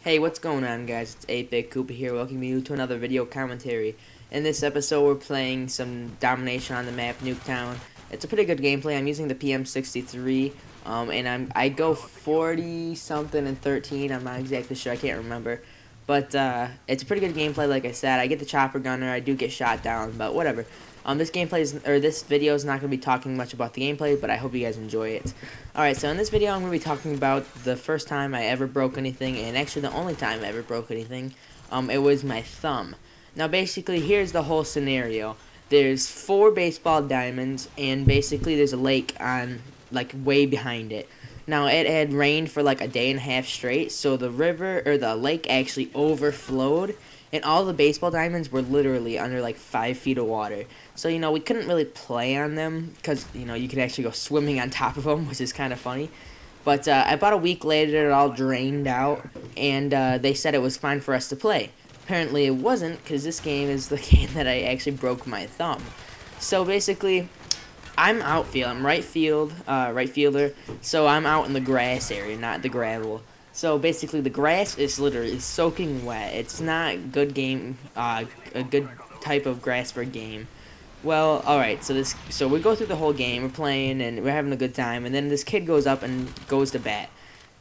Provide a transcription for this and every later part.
Hey, what's going on, guys? It's 8-Bit Koopa here, welcoming you to another video commentary. In this episode, we're playing some domination on the map, Nuketown. It's a pretty good gameplay. I'm using the PM63, and I go 40-something and 13. I'm not exactly sure. I can't remember. But it's a pretty good gameplay, like I said. I get the chopper gunner. I do get shot down, but whatever. This video is not going to be talking much about the gameplay, but I hope you guys enjoy it. Alright, so in this video I'm going to be talking about the first time I ever broke anything, and actually the only time I ever broke anything. It was my thumb. Now basically, here's the whole scenario. There's 4 baseball diamonds, and basically there's a lake on, like, way behind it. Now, it had rained for like a day and a half straight, so the river, or the lake, actually overflowed, and all the baseball diamonds were literally under like 5 feet of water. So, you know, we couldn't really play on them, because, you know, you could actually go swimming on top of them, which is kind of funny. But about a week later, it all drained out, and they said it was fine for us to play. Apparently it wasn't, because this game is the game that I actually broke my thumb. So basically, I'm outfield. I'm right fielder. So I'm out in the grass area, not the gravel. So basically, the grass is literally soaking wet. It's not good game, a good type of grass for a game. Well, all right. So we go through the whole game. We're playing and we're having a good time. And then this kid goes up and goes to bat.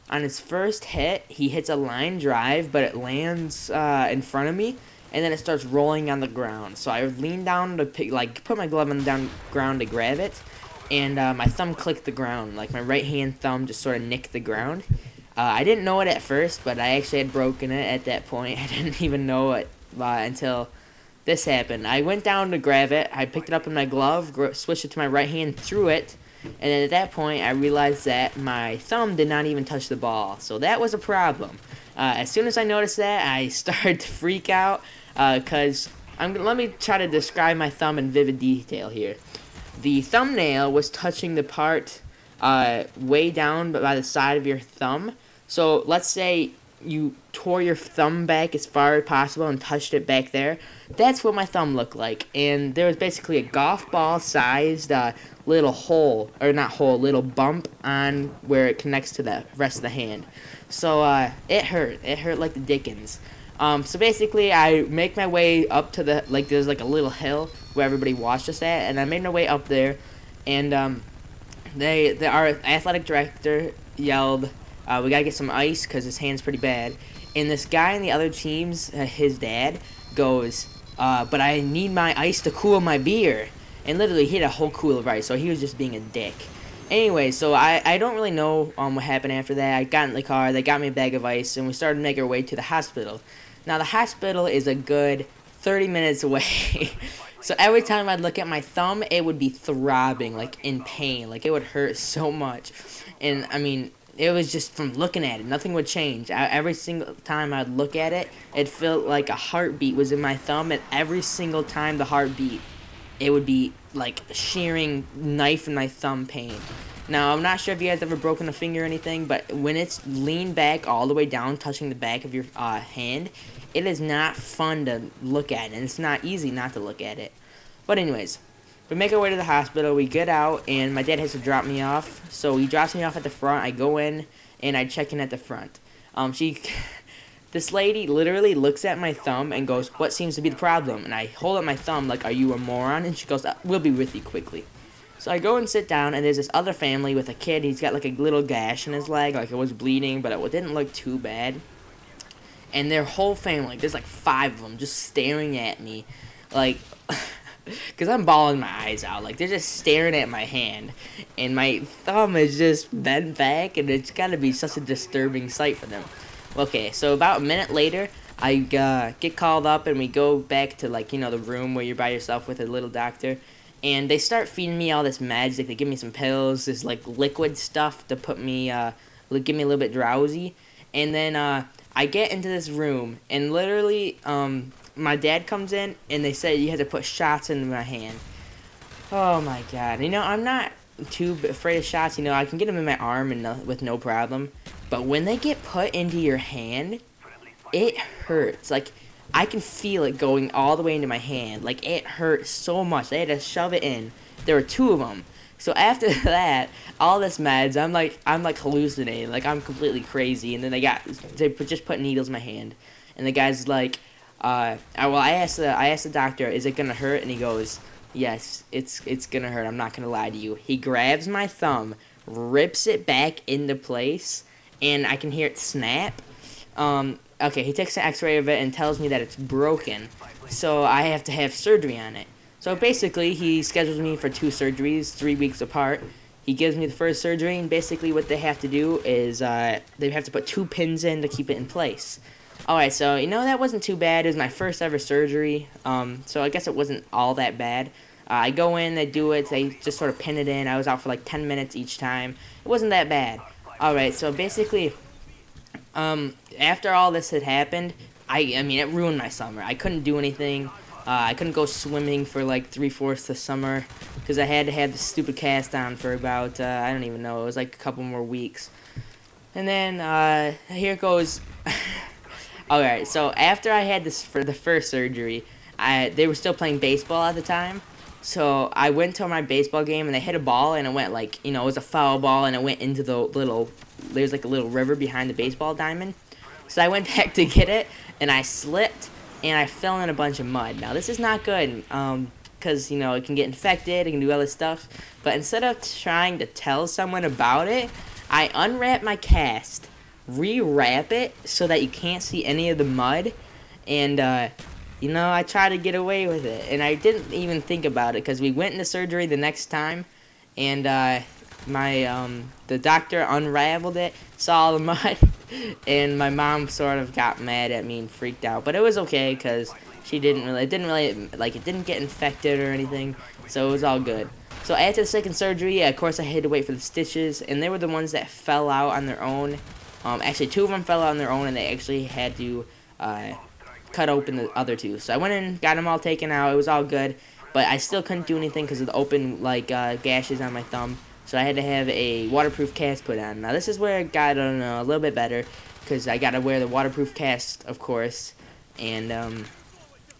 On his first hit, he hits a line drive, but it lands in front of me. And then it starts rolling on the ground. So I lean down to put my glove on the ground to grab it, and my thumb clicked the ground. Like, my right hand thumb just sort of nicked the ground. I didn't know it at first, but I actually had broken it at that point. I didn't even know it until this happened. I went down to grab it. I picked it up in my glove, switched it to my right hand, threw it, and then at that point I realized that my thumb did not even touch the ball. So that was a problem. As soon as I noticed that, I started to freak out. Let me try to describe my thumb in vivid detail here. The thumbnail was touching the part way down by the side of your thumb. So let's say you tore your thumb back as far as possible and touched it back there. That's what my thumb looked like. And there was basically a golf ball sized little hole, or not hole, little bump on where it connects to the rest of the hand. So it hurt. It hurt like the dickens. So basically, I make my way up to there's like a little hill where everybody watched us at, and I made my way up there, and our athletic director yelled, we gotta get some ice, because his hand's pretty bad, and this guy in the other teams, his dad, goes, but I need my ice to cool my beer, and literally he had a whole cooler of ice, so he was just being a dick. Anyway, so I don't really know what happened after that. I got in the car, they got me a bag of ice, and we started to make our way to the hospital. Now, the hospital is a good 30 minutes away. So every time I'd look at my thumb, it would be throbbing, like, in pain. Like, it would hurt so much. And, I mean, it was just from looking at it. Nothing would change. Every single time I'd look at it, it felt like a heartbeat was in my thumb. And every single time the heart beat, it would be like shearing knife in my thumb pain. Now, I'm not sure if you guys ever broken a finger or anything, but when it's leaned back all the way down, touching the back of your hand, it is not fun to look at, and it's not easy not to look at it. But anyways, we make our way to the hospital, we get out, and my dad has to drop me off. So he drops me off at the front, I go in, and I check in at the front. This lady literally looks at my thumb and goes, "What seems to be the problem?" And I hold up my thumb like, "Are you a moron?" And she goes, "We'll be with you quickly." So I go and sit down, and there's this other family with a kid. He's got like a little gash in his leg, like it was bleeding, but it didn't look too bad. And their whole family, there's like 5 of them, just staring at me, like, because I'm bawling my eyes out. Like, they're just staring at my hand, and my thumb is just bent back, and it's got to be such a disturbing sight for them. Okay, so about a minute later, I get called up, and we go back to, like, you know, the room where you're by yourself with a little doctor. And they start feeding me all this magic. They give me some pills, this like liquid stuff to put me, give me a little bit drowsy. And then I get into this room, and literally my dad comes in, and they say you have to put shots in my hand. Oh my god! You know, I'm not too afraid of shots. You know, I can get them in my arm and with no problem. But when they get put into your hand, it hurts. Like, I can feel it going all the way into my hand. Like, it hurt so much. They had to shove it in. There were 2 of them. So after that, all this meds, I'm like hallucinating, like I'm completely crazy. And then they just put needles in my hand, and the guy's like, I asked the doctor, is it gonna hurt? And he goes, yes, it's gonna hurt. I'm not gonna lie to you. He grabs my thumb, rips it back into place, and I can hear it snap. Okay, he takes an X-ray of it and tells me that it's broken, so I have to have surgery on it. So basically, he schedules me for 2 surgeries, 3 weeks apart. He gives me the first surgery, and basically what they have to do is they have to put 2 pins in to keep it in place. Alright, so, that wasn't too bad. It was my first ever surgery, so I guess it wasn't all that bad. I go in, they do it, they just sort of pin it in. I was out for like 10 minutes each time. It wasn't that bad. Alright, so basically, after all this had happened, I mean, it ruined my summer. I couldn't do anything. I couldn't go swimming for like 3/4 the summer because I had to have the stupid cast on for about, I don't even know, it was like a couple more weeks. And then, here goes. Alright, so after I had this for the first surgery, they were still playing baseball at the time. So I went to my baseball game and they hit a ball and it went like, it was a foul ball and it went into there's like a little river behind the baseball diamond. So I went back to get it and I slipped and I fell in a bunch of mud. Now this is not good because, it can get infected, it can do other stuff. But instead of trying to tell someone about it, I unwrap my cast, rewrap it so that you can't see any of the mud, and I tried to get away with it, and I didn't even think about it because we went into surgery the next time, and the doctor unraveled it, saw the mud, and my mom sort of got mad at me and freaked out, but it was okay because it didn't get infected or anything, so it was all good. So after the second surgery, of course I had to wait for the stitches, and they were the ones that fell out on their own. Actually, 2 of them fell out on their own, and they actually had to cut open the other 2. So I went in, got them all taken out. It was all good, but I still couldn't do anything because of the open gashes on my thumb. So I had to have a waterproof cast put on. Now this is where it got a little bit better because I got to wear the waterproof cast, of course, and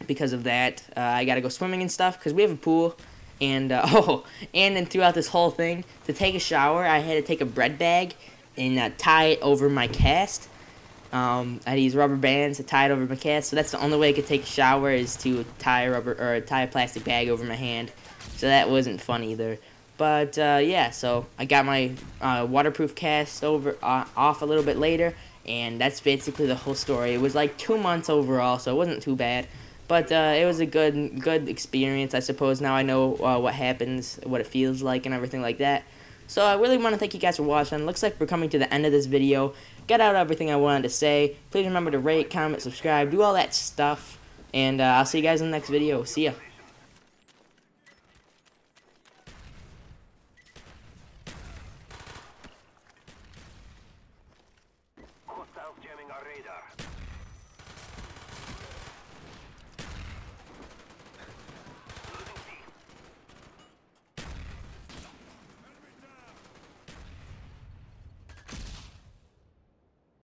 because of that, I got to go swimming and stuff because we have a pool. And and then throughout this whole thing, to take a shower, I had to take a bread bag and tie it over my cast. I had to use rubber bands to tie it over my cast, so that's the only way I could take a shower is to tie a plastic bag over my hand. So that wasn't fun either. But yeah, so I got my waterproof cast off a little bit later, and that's basically the whole story. It was like 2 months overall, so it wasn't too bad. But it was a good experience, I suppose. Now I know what happens, what it feels like, and everything like that. So I really want to thank you guys for watching. Looks like we're coming to the end of this video. Got out everything I wanted to say. Please remember to rate, comment, subscribe, do all that stuff. And I'll see you guys in the next video. See ya. Hostiles jamming our radar.